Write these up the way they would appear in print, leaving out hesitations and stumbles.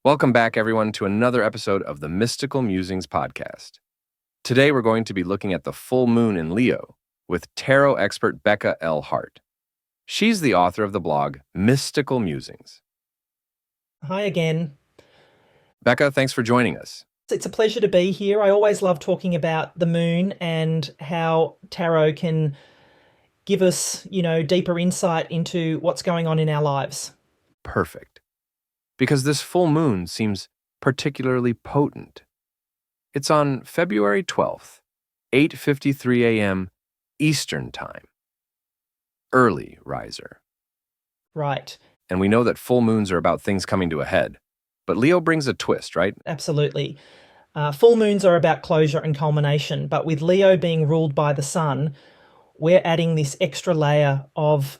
Welcome back, everyone, to another episode of the Mystical Musings Podcast. Today, we're going to be looking at the full moon in Leo with tarot expert Becca L. Hart. She's the author of the blog Mystical Musings. Hi again. Becca, thanks for joining us. It's a pleasure to be here. I always love talking about the moon and how tarot can give us, deeper insight into what's going on in our lives. Perfect. Because this full moon seems particularly potent. It's on February 12th, 8:53 a.m. Eastern Time. Early riser. Right. And we know that full moons are about things coming to a head. But Leo brings a twist, right? Absolutely. Full moons are about closure and culmination, but with Leo being ruled by the sun, we're adding this extra layer of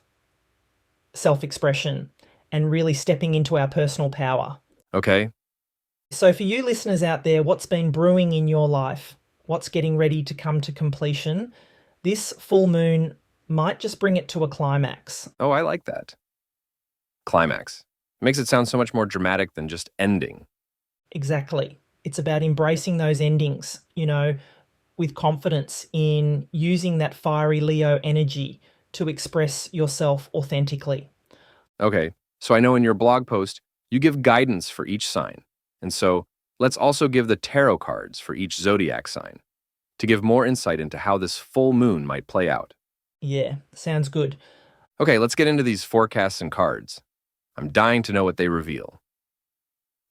self-expression and really stepping into our personal power. Okay. So for you listeners out there, what's been brewing in your life? What's getting ready to come to completion? This full moon might just bring it to a climax. Oh, I like that. Climax. Makes it sound so much more dramatic than just ending. Exactly. It's about embracing those endings, with confidence in using that fiery Leo energy to express yourself authentically. Okay, so I know in your blog post, you give guidance for each sign. And so let's also give the tarot cards for each zodiac sign to give more insight into how this full moon might play out. Yeah, sounds good. Okay, let's get into these forecasts and cards. I'm dying to know what they reveal.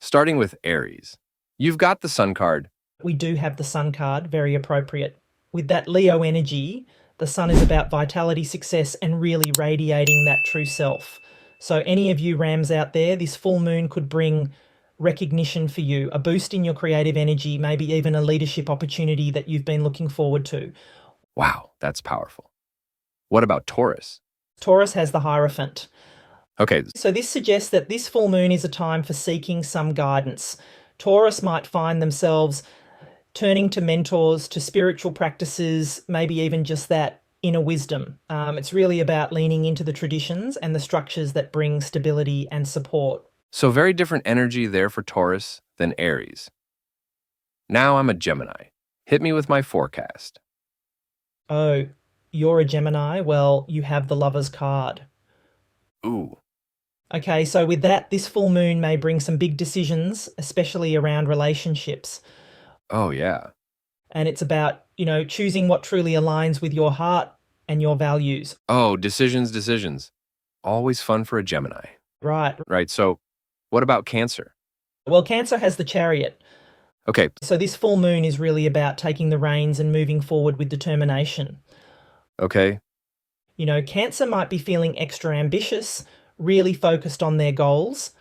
Starting with Aries. You've got the Sun card. We do have the Sun card, very appropriate. With that Leo energy, the Sun is about vitality, success, and really radiating that true self. So any of you Rams out there, this full moon could bring recognition for you, a boost in your creative energy, maybe even a leadership opportunity that you've been looking forward to. Wow, that's powerful. What about Taurus? Taurus has the Hierophant. Okay, So this suggests that this full moon is a time for seeking some guidance. Taurus might find themselves turning to mentors, to spiritual practices, maybe even just that inner wisdom. It's really about leaning into the traditions and the structures that bring stability and support. so very different energy there for Taurus than Aries. Now I'm a Gemini. Hit me with my forecast. Oh, you're a Gemini? Well, you have the Lover's card. Ooh, Okay, so with that, this full moon may bring some big decisions, especially around relationships. oh yeah. And it's about, choosing what truly aligns with your heart and your values. Oh, decisions. Always fun for a Gemini. Right. Right, so what about Cancer? Well, Cancer has the Chariot. Okay, So this full moon is really about taking the reins and moving forward with determination. okay. Cancer might be feeling extra ambitious, really focused on their goals.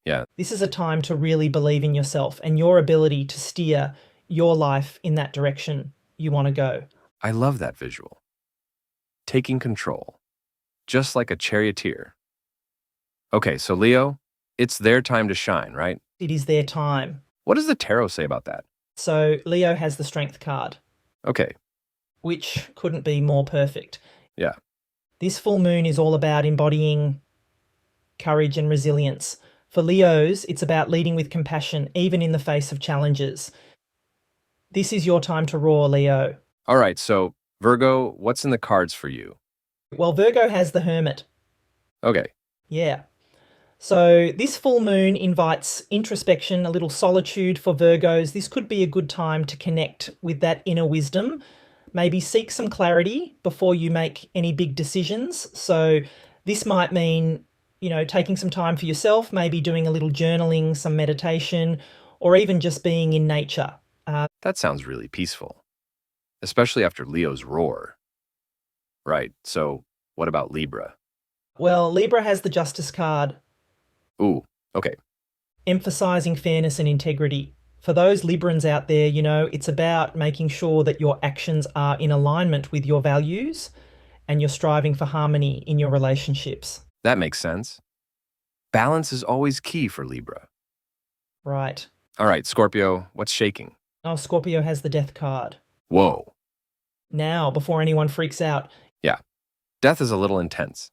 Yeah, This is a time to really believe in yourself and your ability to steer your life in that direction you want to go. I love that visual. Taking control, just like a charioteer. Okay, so Leo, it's their time to shine, right? It is their time. What does the tarot say about that? So Leo has the Strength card, Okay, which couldn't be more perfect. yeah. This full moon is all about embodying courage and resilience. For Leos, it's about leading with compassion, even in the face of challenges. This is your time to roar, Leo. All right, so Virgo, what's in the cards for you? Well, Virgo has the Hermit. Okay, Yeah. So this full moon invites introspection, a little solitude for Virgos. This could be a good time to connect with that inner wisdom. Maybe seek some clarity before you make any big decisions. So this might mean, taking some time for yourself, maybe doing a little journaling, some meditation, or even just being in nature. that sounds really peaceful, especially after Leo's roar. Right, so what about Libra? Well, Libra has the Justice card, Ooh, okay, emphasizing fairness and integrity. For those Librans out there, it's about making sure that your actions are in alignment with your values and you're striving for harmony in your relationships. that makes sense. Balance is always key for Libra. Right. All right, Scorpio, what's shaking? Oh, Scorpio has the Death card. Whoa. Now, before anyone freaks out, Yeah, death is a little intense,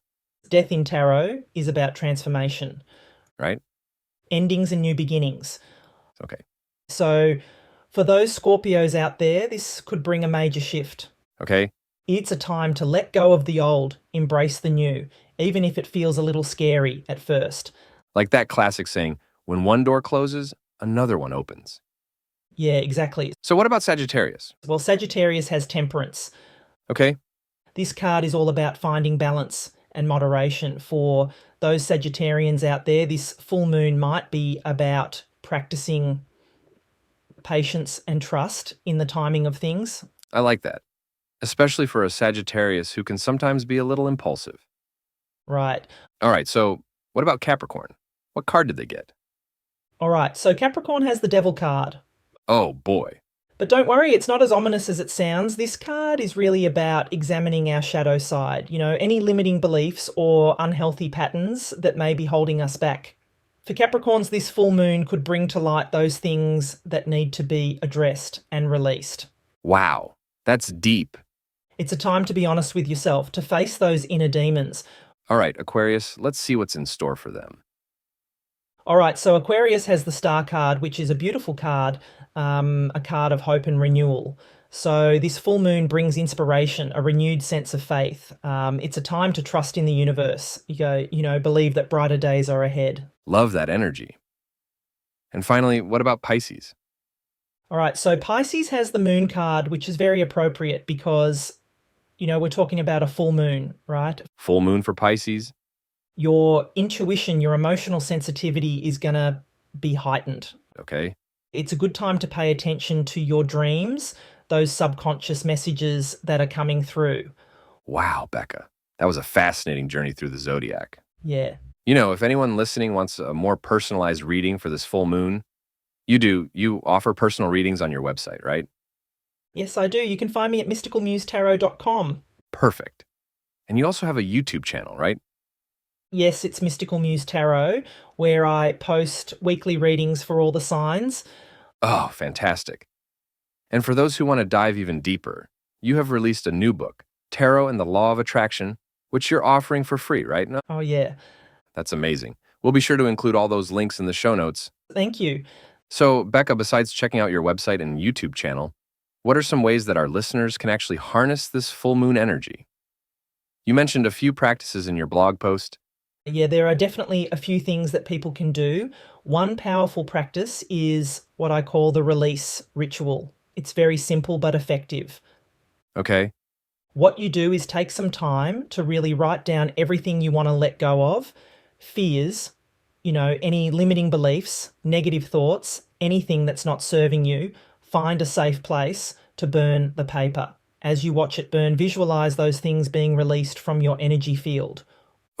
Death in tarot is about transformation. right? endings and new beginnings. Okay. So for those Scorpios out there, this could bring a major shift. Okay. It's a time to let go of the old, embrace the new, even if it feels a little scary at first. Like that classic saying, when one door closes, another one opens. Yeah, exactly. So what about Sagittarius? Well, Sagittarius has temperance. Okay. This card is all about finding balance and moderation. For those Sagittarians out there, this full moon might be about practicing patience and trust in the timing of things. I like that, especially for a Sagittarius who can sometimes be a little impulsive. Right. All right, so what about Capricorn? What card did they get? All right. So Capricorn has the Devil card. Oh boy. But don't worry, it's not as ominous as it sounds. This card is really about examining our shadow side, any limiting beliefs or unhealthy patterns that may be holding us back. For Capricorns, this full moon could bring to light those things that need to be addressed and released. Wow, that's deep. It's a time to be honest with yourself, to face those inner demons. All right, Aquarius, let's see what's in store for them. All right, so Aquarius has the Star card, which is a beautiful card, a card of hope and renewal. So this full moon brings inspiration, a renewed sense of faith. It's a time to trust in the universe. Believe that brighter days are ahead. Love that energy. And finally, what about Pisces? All right, so Pisces has the moon card, which is very appropriate because, we're talking about a full moon, right? Full moon for Pisces? Your intuition, your emotional sensitivity is going to be heightened. Okay. It's a good time to pay attention to your dreams, those subconscious messages that are coming through. Wow, Becca. That was a fascinating journey through the Zodiac. Yeah. If anyone listening wants a more personalized reading for this full moon, you offer personal readings on your website, right? Yes, I do. You can find me at mysticalmusetarot.com. Perfect. And you also have a YouTube channel, right? Yes, it's Mystical Muse Tarot, where I post weekly readings for all the signs. Oh, fantastic. And for those who want to dive even deeper, you have released a new book, Tarot and the Law of Attraction, which you're offering for free, right? No? Oh, yeah. That's amazing. We'll be sure to include all those links in the show notes. Thank you. So, Becca, besides checking out your website and YouTube channel, what are some ways that our listeners can actually harness this full moon energy? You mentioned a few practices in your blog post. Yeah, there are definitely a few things that people can do. One powerful practice is what I call the release ritual. It's very simple but effective. Okay. What you do is take some time to really write down everything you want to let go of, fears, any limiting beliefs, negative thoughts, anything that's not serving you. Find a safe place to burn the paper. As you watch it burn, visualize those things being released from your energy field.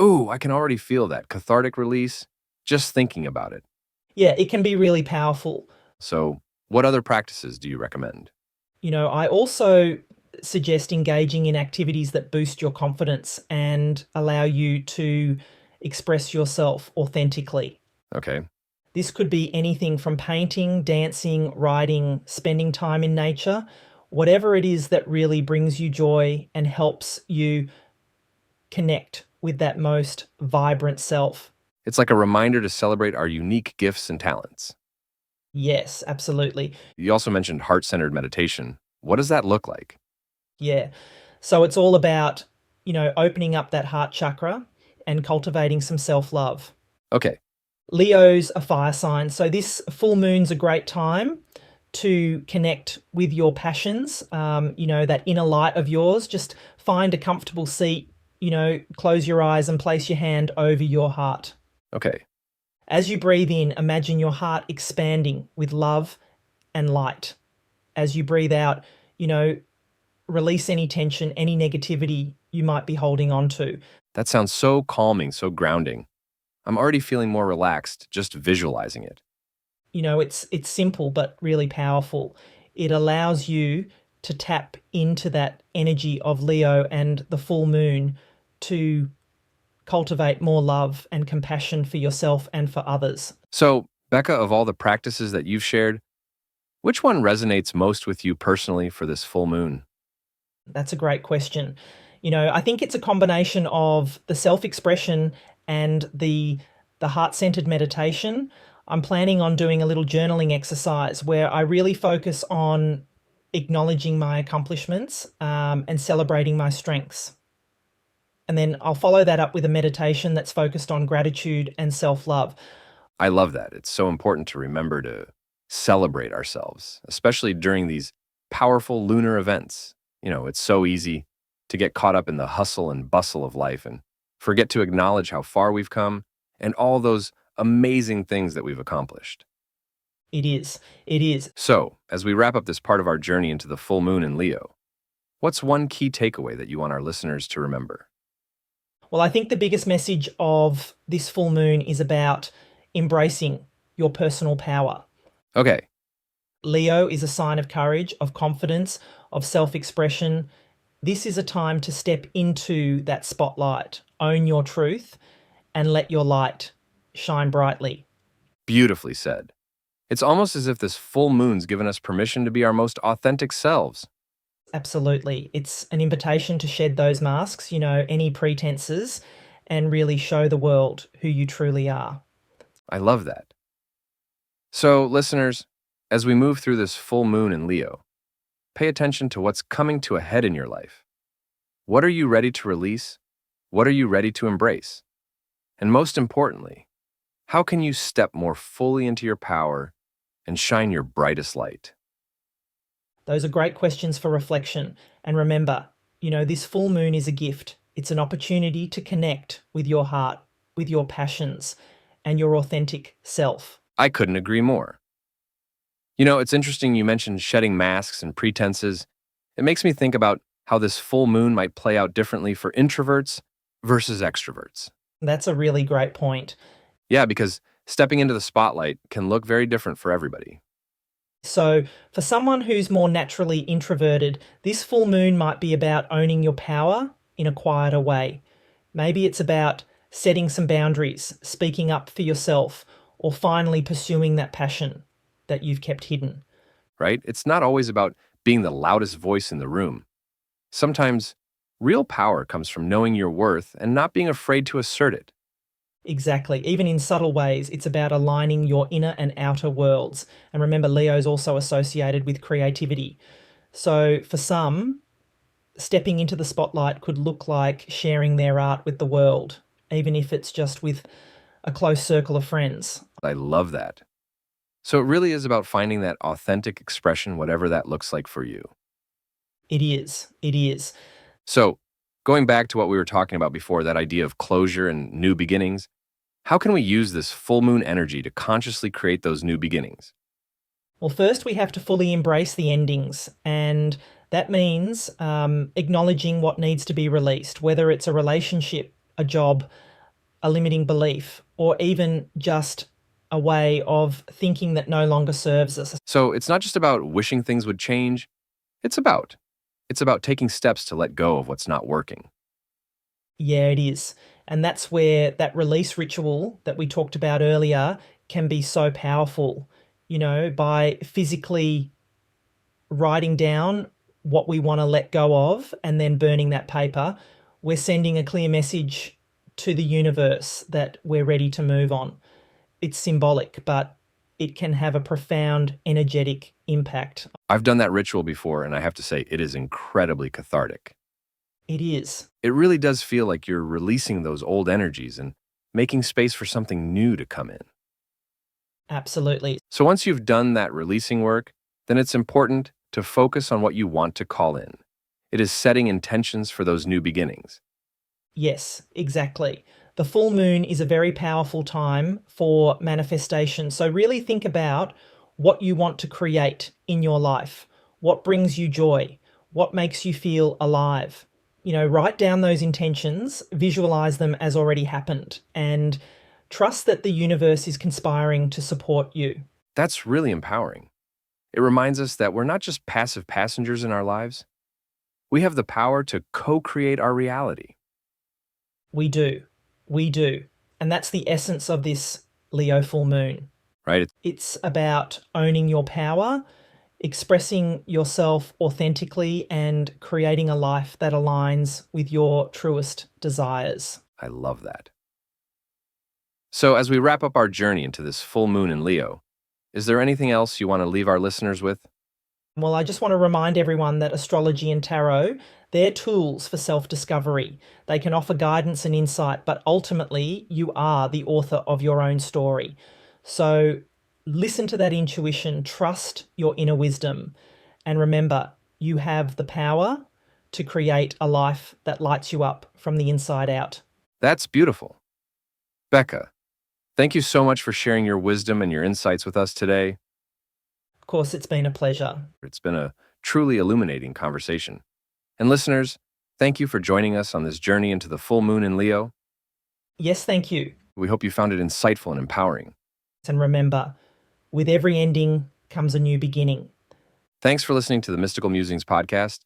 Ooh, I can already feel that cathartic release just thinking about it. Yeah, it can be really powerful. So, what other practices do you recommend? I also suggest engaging in activities that boost your confidence and allow you to express yourself authentically. Okay. This could be anything from painting, dancing, writing, spending time in nature, whatever it is that really brings you joy and helps you connect with that most vibrant self. It's like a reminder to celebrate our unique gifts and talents. Yes, absolutely. You also mentioned heart-centered meditation. What does that look like? Yeah. So it's all about, opening up that heart chakra and cultivating some self-love. Okay. Leo's a fire sign, so this full moon's a great time to connect with your passions, that inner light of yours. Just find a comfortable seat, close your eyes and place your hand over your heart. Okay. As you breathe in, imagine your heart expanding with love and light. As you breathe out, release any tension, any negativity you might be holding on to. That sounds so calming, so grounding. I'm already feeling more relaxed just visualizing it. It's simple but really powerful. It allows you to tap into that energy of Leo and the full moon to cultivate more love and compassion for yourself and for others. So, Becca, of all the practices that you've shared, which one resonates most with you personally for this full moon? That's a great question. I think it's a combination of the self-expression and the heart-centered meditation. I'm planning on doing a little journaling exercise where I really focus on acknowledging my accomplishments and celebrating my strengths. And then I'll follow that up with a meditation that's focused on gratitude and self love. I love that. It's so important to remember to celebrate ourselves, especially during these powerful lunar events. It's so easy to get caught up in the hustle and bustle of life and forget to acknowledge how far we've come and all those amazing things that we've accomplished. It is. It is. So, as we wrap up this part of our journey into the full moon in Leo, what's one key takeaway that you want our listeners to remember? Well, I think the biggest message of this full moon is about embracing your personal power. Okay, Leo is a sign of courage, of confidence, of self expression. This is a time to step into that spotlight, own your truth, and let your light shine brightly. beautifully said. It's almost as if this full moon's given us permission to be our most authentic selves. Absolutely. It's an invitation to shed those masks, any pretenses, and really show the world who you truly are. I love that. So, listeners, as we move through this full moon in Leo, pay attention to what's coming to a head in your life. What are you ready to release? What are you ready to embrace? And most importantly, how can you step more fully into your power and shine your brightest light? Those are great questions for reflection. And remember, this full moon is a gift. It's an opportunity to connect with your heart, with your passions, and your authentic self. I couldn't agree more. It's interesting you mentioned shedding masks and pretenses. It makes me think about how this full moon might play out differently for introverts versus extroverts. That's a really great point. Yeah, because stepping into the spotlight can look very different for everybody. So, for someone who's more naturally introverted, this full moon might be about owning your power in a quieter way. Maybe it's about setting some boundaries, speaking up for yourself, or finally pursuing that passion that you've kept hidden. Right? It's not always about being the loudest voice in the room. Sometimes real power comes from knowing your worth and not being afraid to assert it. Exactly. Even in subtle ways, it's about aligning your inner and outer worlds. And remember, Leo's also associated with creativity. So for some, stepping into the spotlight could look like sharing their art with the world, even if it's just with a close circle of friends. I love that. So it really is about finding that authentic expression, whatever that looks like for you. It is. It is. So, going back to what we were talking about before, that idea of closure and new beginnings, how can we use this full moon energy to consciously create those new beginnings? Well, first we have to fully embrace the endings, and that means acknowledging what needs to be released, whether it's a relationship, a job, a limiting belief, or even just a way of thinking that no longer serves us. So, it's not just about wishing things would change, it's about taking steps to let go of what's not working. Yeah, it is. And that's where that release ritual that we talked about earlier can be so powerful, by physically writing down what we want to let go of and then burning that paper. We're sending a clear message to the universe that we're ready to move on. It's symbolic, but it can have a profound energetic impact. I've done that ritual before, and I have to say, it is incredibly cathartic. It is. It really does feel like you're releasing those old energies and making space for something new to come in. Absolutely. So once you've done that releasing work, then it's important to focus on what you want to call in. It is setting intentions for those new beginnings. Yes, exactly. The full moon is a very powerful time for manifestation. So really think about what you want to create in your life. What brings you joy? What makes you feel alive? Write down those intentions, visualize them as already happened, and trust that the universe is conspiring to support you. That's really empowering. It reminds us that we're not just passive passengers in our lives. We have the power to co-create our reality. We do. We do. And that's the essence of this Leo full moon. Right? It's about owning your power, expressing yourself authentically, and creating a life that aligns with your truest desires. I love that. So, as we wrap up our journey into this full moon in Leo, is there anything else you want to leave our listeners with? Well, I just want to remind everyone that astrology and tarot, they're tools for self discovery. They can offer guidance and insight, but ultimately, you are the author of your own story. So listen to that intuition, trust your inner wisdom, and remember, you have the power to create a life that lights you up from the inside out. That's beautiful. Becca, thank you so much for sharing your wisdom and your insights with us today. Of course, it's been a pleasure. It's been a truly illuminating conversation. And listeners, thank you for joining us on this journey into the full moon in Leo. Yes, thank you. We hope you found it insightful and empowering. And remember, with every ending comes a new beginning. Thanks for listening to the Mystical Musings Podcast.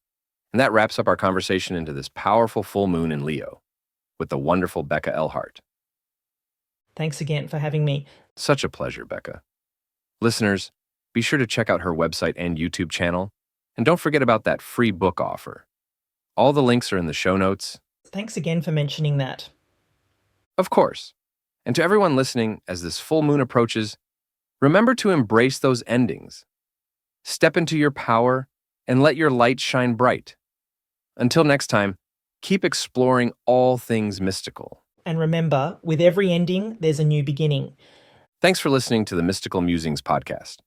And that wraps up our conversation into this powerful full moon in Leo with the wonderful Becca L. Hart. Thanks again for having me. Such a pleasure, Becca. Listeners, be sure to check out her website and YouTube channel. And don't forget about that free book offer. All the links are in the show notes. Thanks again for mentioning that. Of course. And to everyone listening, as this full moon approaches, remember to embrace those endings. Step into your power and let your light shine bright. Until next time, keep exploring all things mystical. And remember, with every ending, there's a new beginning. Thanks for listening to the Mystical Musings Podcast.